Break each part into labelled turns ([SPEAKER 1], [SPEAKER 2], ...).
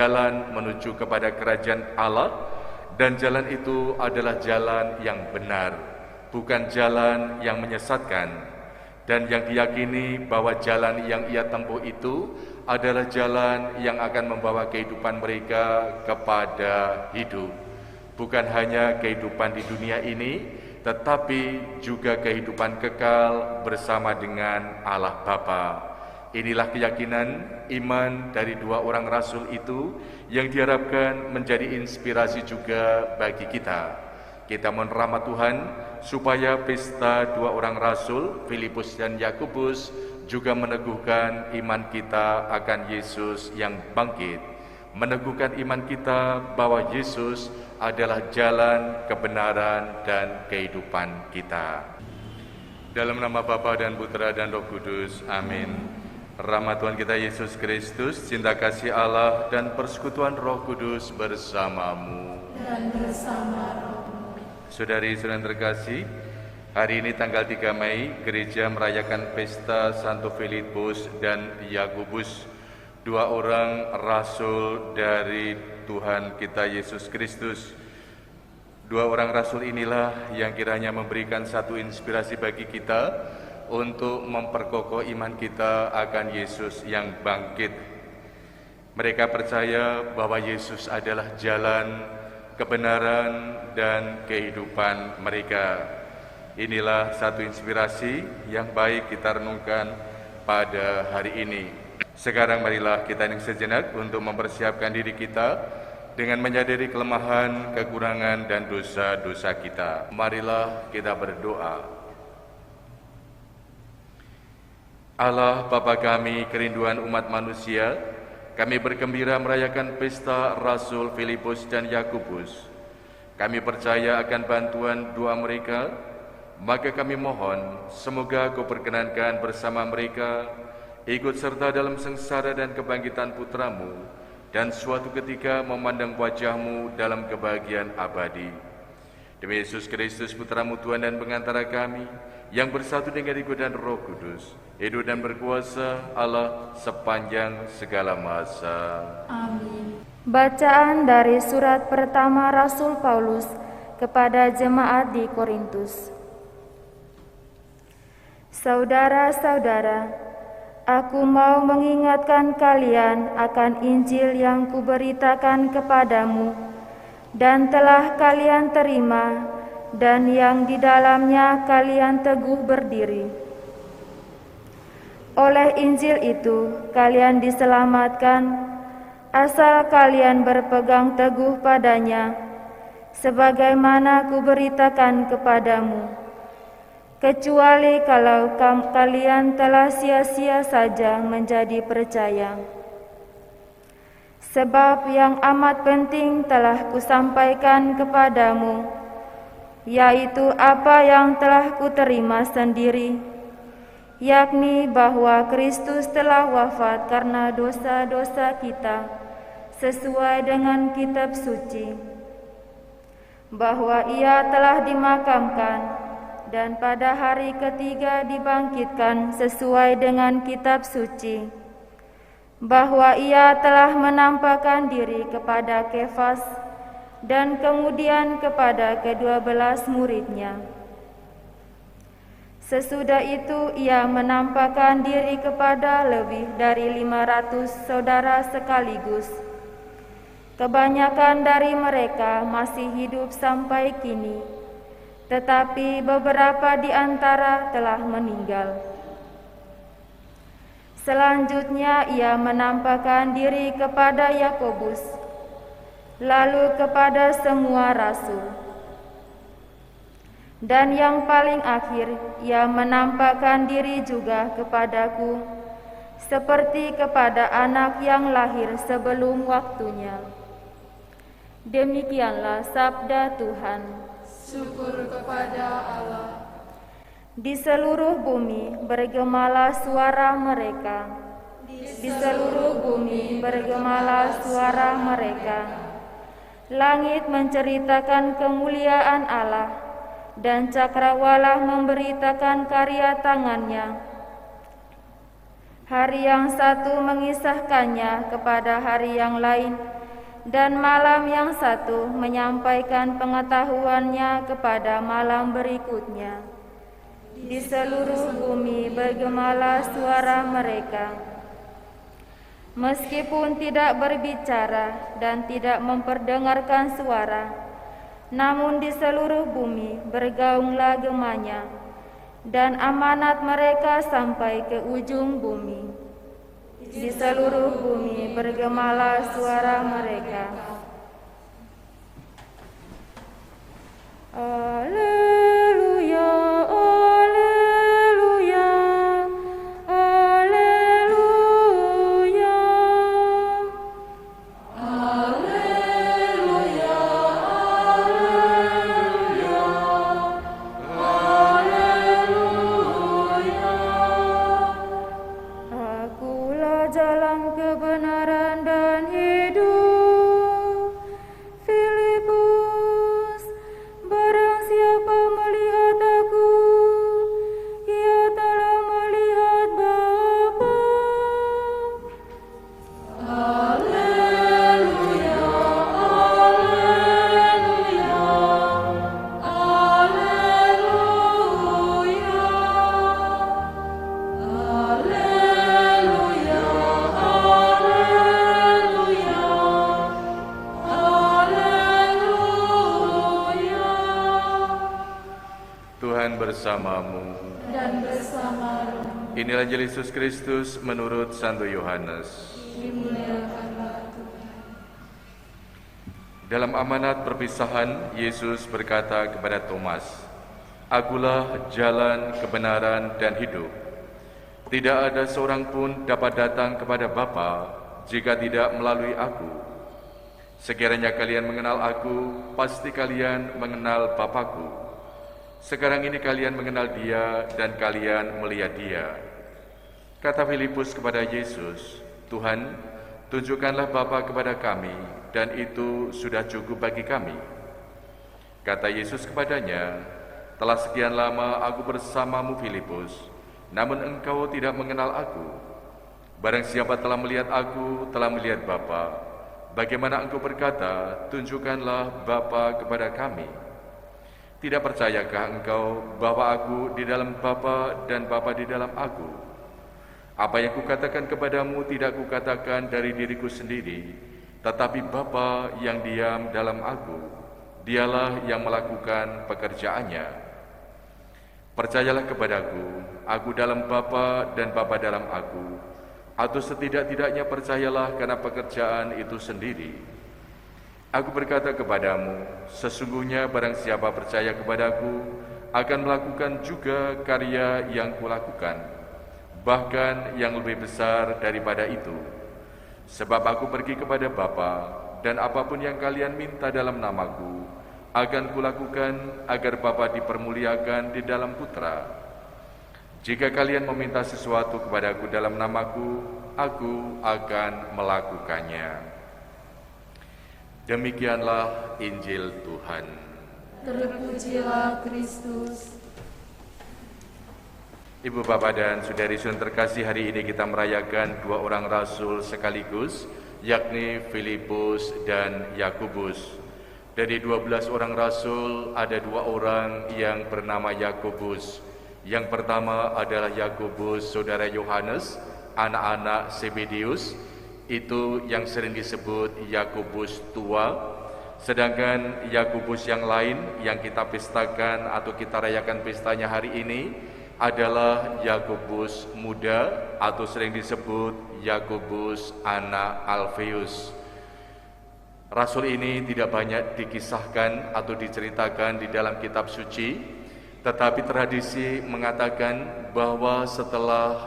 [SPEAKER 1] jalan menuju kepada kerajaan Allah, dan jalan itu adalah jalan yang benar, bukan jalan yang menyesatkan. Dan yang diyakini bahwa jalan yang ia tempuh itu adalah jalan yang akan membawa kehidupan mereka kepada hidup. Bukan hanya kehidupan di dunia ini, tetapi juga kehidupan kekal bersama dengan Allah Bapa. Inilah keyakinan iman dari dua orang rasul itu yang diharapkan menjadi inspirasi juga bagi kita. Kita mohon rahmat Tuhan supaya pesta dua orang rasul, Filipus dan Yakobus, juga meneguhkan iman kita akan Yesus yang bangkit, meneguhkan iman kita bahwa Yesus adalah jalan, kebenaran, dan kehidupan kita. Dalam nama Bapa dan Putra dan Roh Kudus, amin. Rahmat Tuhan kita Yesus Kristus, cinta kasih Allah, dan persekutuan Roh Kudus bersamamu
[SPEAKER 2] dan bersama rohmu.
[SPEAKER 1] Saudari-saudari terkasih, hari ini tanggal 3 Mei, gereja merayakan pesta Santo Filipus dan Yakobus, dua orang rasul dari Tuhan kita Yesus Kristus. Dua orang rasul inilah yang kiranya memberikan satu inspirasi bagi kita untuk memperkokoh iman kita akan Yesus yang bangkit. Mereka percaya bahwa Yesus adalah jalan, kebenaran, dan kehidupan mereka. Inilah satu inspirasi yang baik kita renungkan pada hari ini. Sekarang marilah kita hening sejenak untuk mempersiapkan diri kita dengan menyadari kelemahan, kekurangan, dan dosa-dosa kita. Marilah kita berdoa. Allah Bapa kami, kerinduan umat manusia, kami bergembira merayakan pesta Rasul Filipus dan Yakobus. Kami percaya akan bantuan doa mereka, maka kami mohon semoga Kau perkenankan bersama mereka ikut serta dalam sengsara dan kebangkitan putra-Mu, dan suatu ketika memandang wajah-Mu dalam kebahagiaan abadi. Demi Yesus Kristus, Putra-Mu Tuhan dan pengantara kami, yang bersatu dengan Ibu dan Roh Kudus, hidup dan berkuasa Allah sepanjang segala masa.
[SPEAKER 2] Amin.
[SPEAKER 3] Bacaan dari surat pertama Rasul Paulus kepada jemaat di Korintus. Saudara-saudara, aku mau mengingatkan kalian akan Injil yang kuberitakan kepadamu dan telah kalian terima, dan yang di dalamnya kalian teguh berdiri. Oleh Injil itu kalian diselamatkan, asal kalian berpegang teguh padanya, sebagaimana kuberitakan kepadamu. Kecuali kalau kalian telah sia-sia saja menjadi percaya. Sebab yang amat penting telah kusampaikan kepadamu, yaitu apa yang telah kuterima sendiri, yakni bahwa Kristus telah wafat karena dosa-dosa kita sesuai dengan kitab suci, bahwa Ia telah dimakamkan dan pada hari ketiga dibangkitkan sesuai dengan kitab suci, bahwa Ia telah menampakkan diri kepada Kefas dan kemudian kepada ke-12 murid-Nya. Sesudah itu Ia menampakkan diri kepada lebih dari 500 saudara sekaligus. Kebanyakan dari mereka masih hidup sampai kini, tetapi beberapa di antara telah meninggal. Selanjutnya Ia menampakkan diri kepada Yakobus, lalu kepada semua rasul. Dan yang paling akhir, Ia menampakkan diri juga kepadaku, seperti kepada anak yang lahir sebelum waktunya. Demikianlah sabda Tuhan.
[SPEAKER 2] Syukur kepada Allah.
[SPEAKER 3] Di seluruh bumi bergemalah suara mereka. Di seluruh bumi bergemalah suara mereka. Langit menceritakan kemuliaan Allah, dan cakrawala memberitakan karya tangannya. Hari yang satu mengisahkannya kepada hari yang lain, dan malam yang satu menyampaikan pengetahuannya kepada malam berikutnya. Di seluruh bumi bergemalah suara mereka, meskipun tidak berbicara dan tidak memperdengarkan suara, namun di seluruh bumi bergaunglah gemanya, dan amanat mereka sampai ke ujung bumi. Di seluruh bumi bergemalah suara mereka. Haleluya, haleluya, haleluya.
[SPEAKER 2] Haleluya, haleluya, haleluya.
[SPEAKER 3] Akulah jalan kebenaran dan hidup. Filipus, barang siapa melihat aku, ia telah melihat Bapa.
[SPEAKER 2] Haleluya, haleluya, haleluya. Haleluya, haleluya, haleluya.
[SPEAKER 1] Tuhan bersamamu.
[SPEAKER 2] Dan bersama roh
[SPEAKER 1] Inilah Injil Yesus Kristus menurut Santo Yohanes.
[SPEAKER 2] dimuliakanlah Tuhan.
[SPEAKER 1] Dalam amanat perpisahan, Yesus berkata kepada Thomas, "Akulah jalan, kebenaran, dan hidup. Tidak ada seorang pun dapat datang kepada Bapa jika tidak melalui aku. Sekiranya kalian mengenal aku, pasti kalian mengenal Bapa-Ku. Sekarang ini kalian mengenal Dia dan kalian melihat Dia." Kata Filipus kepada Yesus, "Tuhan, tunjukkanlah Bapa kepada kami, dan itu sudah cukup bagi kami." Kata Yesus kepadanya, "Telah sekian lama aku bersamamu, Filipus, namun engkau tidak mengenal aku. Barang siapa telah melihat aku, telah melihat Bapa. Bagaimana engkau berkata, tunjukkanlah Bapa kepada kami? Tidak percayakah engkau bahwa aku di dalam Bapa dan Bapa di dalam aku? Apa yang kukatakan kepadamu tidak kukatakan dari diriku sendiri, tetapi Bapa yang diam dalam aku, Dialah yang melakukan pekerjaannya. Percayalah kepadaku, aku dalam Bapa dan Bapa dalam aku, atau setidak-tidaknya percayalah karena pekerjaan itu sendiri. Aku berkata kepadamu, sesungguhnya barang siapa percaya kepadaku, akan melakukan juga karya yang kulakukan, bahkan yang lebih besar daripada itu. Sebab aku pergi kepada Bapa, dan apapun yang kalian minta dalam namaku, akan kulakukan agar Bapa dipermuliakan di dalam Putra. Jika kalian meminta sesuatu kepadaku dalam namaku, aku akan melakukannya." Demikianlah Injil Tuhan.
[SPEAKER 2] Terpujilah Kristus.
[SPEAKER 1] Ibu, Bapak, dan saudari-saudari terkasih, hari ini kita merayakan dua orang rasul sekaligus, yakni Filipus dan Yakobus. Dari 12 orang rasul, ada dua orang yang bernama Yakobus. Yang pertama adalah Yakobus, saudara Yohanes, anak-anak Zebedeus, itu yang sering disebut Yakobus tua. Sedangkan Yakobus yang lain yang kita pestakan atau kita rayakan pestanya hari ini adalah Yakobus muda atau sering disebut Yakobus anak Alfeus. Rasul ini tidak banyak dikisahkan atau diceritakan di dalam kitab suci, tetapi tradisi mengatakan bahwa setelah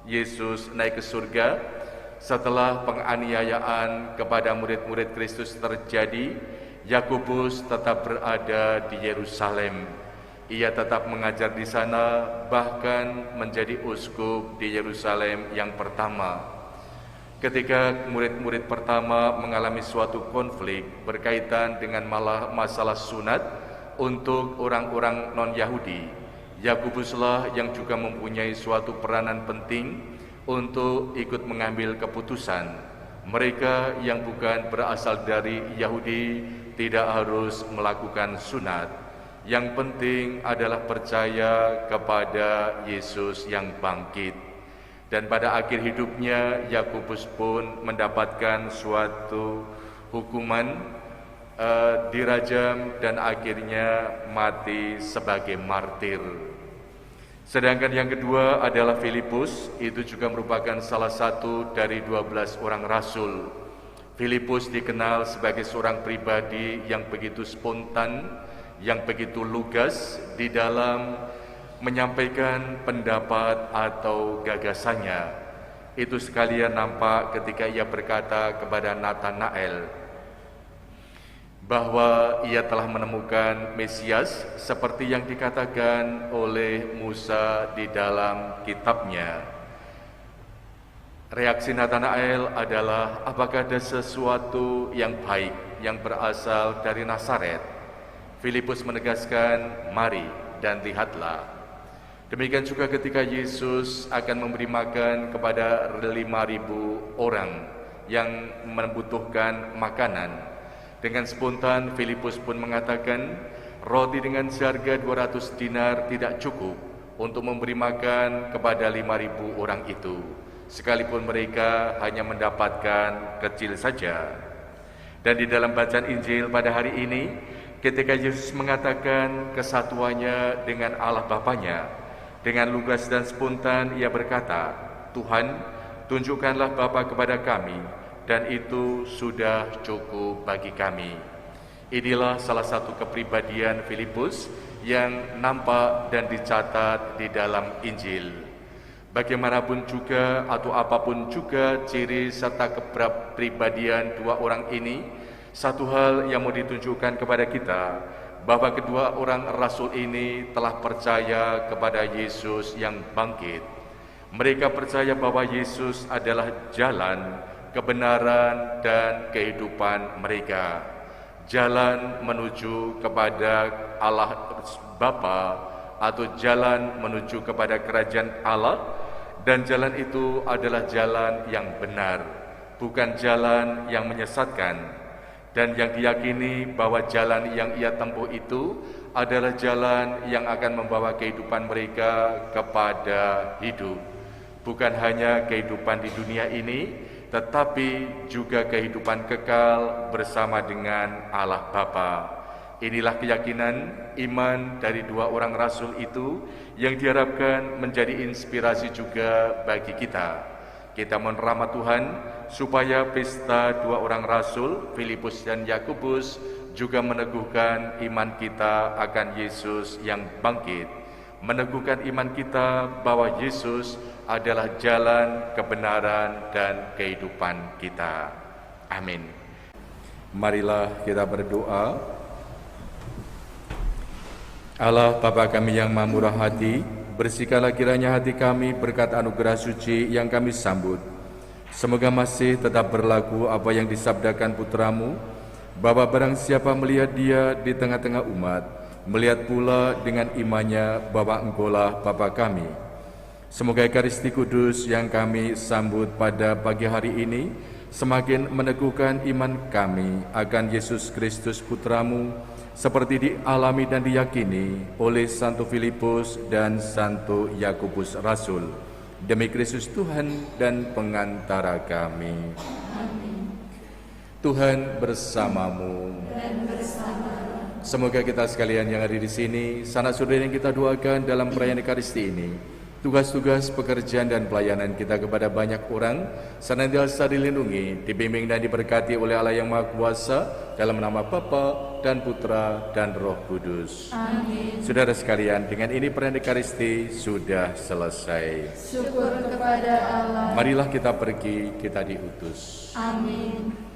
[SPEAKER 1] Yesus naik ke surga, setelah penganiayaan kepada murid-murid Kristus terjadi, Yakobus tetap berada di Yerusalem. Ia tetap mengajar di sana, bahkan menjadi uskup di Yerusalem yang pertama. Ketika murid-murid pertama mengalami suatu konflik berkaitan dengan masalah sunat untuk orang-orang non-Yahudi, Yakobuslah yang juga mempunyai suatu peranan penting untuk ikut mengambil keputusan. Mereka yang bukan berasal dari Yahudi tidak harus melakukan sunat. Yang penting adalah percaya kepada Yesus yang bangkit. Dan pada akhir hidupnya, Yakobus pun mendapatkan suatu hukuman, dirajam dan akhirnya mati sebagai martir. Sedangkan yang kedua adalah Filipus, itu juga merupakan salah satu dari 12 orang rasul. Filipus dikenal sebagai seorang pribadi yang begitu spontan, yang begitu lugas di dalam menyampaikan pendapat atau gagasannya. Itu sekalian nampak ketika ia berkata kepada Nathanael bahwa ia telah menemukan Mesias seperti yang dikatakan oleh Musa di dalam kitabnya. Reaksi Nathanael adalah, apakah ada sesuatu yang baik yang berasal dari Nazaret? Filipus menegaskan, mari dan lihatlah. Demikian juga ketika Yesus akan memberi makan kepada 5.000 orang yang membutuhkan makanan. Dengan spontan Filipus pun mengatakan, roti dengan seharga 200 dinar tidak cukup untuk memberi makan kepada 5.000 orang itu, sekalipun mereka hanya mendapatkan kecil saja. Dan di dalam bacaan Injil pada hari ini, ketika Yesus mengatakan kesatuannya dengan Allah Bapanya, dengan lugas dan spontan ia berkata, Tuhan, tunjukkanlah Bapa kepada kami, dan itu sudah cukup bagi kami. Inilah salah satu kepribadian Filipus yang nampak dan dicatat di dalam Injil. Bagaimanapun juga atau apapun juga ciri serta kepribadian dua orang ini, satu hal yang mau ditunjukkan kepada kita, bahwa kedua orang rasul ini telah percaya kepada Yesus yang bangkit. Mereka percaya bahwa Yesus adalah jalan, kebenaran dan kehidupan mereka. Jalan menuju kepada Allah Bapa atau jalan menuju kepada kerajaan Allah, dan jalan itu adalah jalan yang benar, bukan jalan yang menyesatkan. Dan yang diyakini bahwa jalan yang ia tempuh itu adalah jalan yang akan membawa kehidupan mereka kepada hidup. Bukan hanya kehidupan di dunia ini, tetapi juga kehidupan kekal bersama dengan Allah Bapa. Inilah keyakinan iman dari dua orang rasul itu yang diharapkan menjadi inspirasi juga bagi kita. Kita mohon rahmat Tuhan supaya pesta dua orang rasul, Filipus dan Yakobus, juga meneguhkan iman kita akan Yesus yang bangkit. Meneguhkan iman kita bahwa Yesus adalah jalan, kebenaran, dan kehidupan kita. Amin. Marilah kita berdoa. Allah Bapa kami yang Maha Murah Hati, bersihkanlah kiranya hati kami berkat anugerah suci yang kami sambut. Semoga masih tetap berlaku apa yang disabdakan putramu, bahwa barang siapa melihat dia di tengah-tengah umat, melihat pula dengan imannya bahwa Engkaulah Bapa kami. Semoga Ekaristi Kudus yang kami sambut pada pagi hari ini semakin meneguhkan iman kami akan Yesus Kristus Putramu, seperti dialami dan diyakini oleh Santo Filipus dan Santo Yakobus Rasul. Demi Kristus Tuhan dan pengantara kami.
[SPEAKER 2] Amin.
[SPEAKER 1] Tuhan bersamamu.
[SPEAKER 2] Dan bersama
[SPEAKER 1] Semoga kita sekalian yang ada di sini, sanak saudara yang kita doakan dalam perayaan Ekaristi ini, tugas-tugas pekerjaan dan pelayanan kita kepada banyak orang senantiasa dilindungi, dibimbing dan diberkati oleh Allah yang Maha Kuasa, dalam nama Bapa dan Putra dan Roh Kudus.
[SPEAKER 2] Amin.
[SPEAKER 1] Saudara sekalian, dengan ini perayaan Ekaristi sudah selesai.
[SPEAKER 2] Syukur kepada Allah.
[SPEAKER 1] Marilah kita pergi, kita diutus.
[SPEAKER 2] Amin.